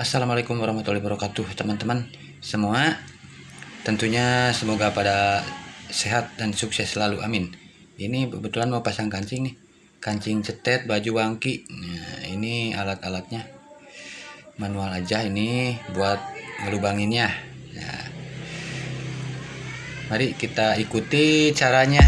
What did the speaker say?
Assalamualaikum warahmatullahi wabarakatuh, teman-teman semua. Tentunya semoga pada sehat dan sukses selalu, amin. Ini kebetulan mau pasang kancing nih, kancing cetet, baju wangki. Nah, ini alat-alatnya manual aja, ini buat ngelubanginnya. Nah, mari kita ikuti caranya.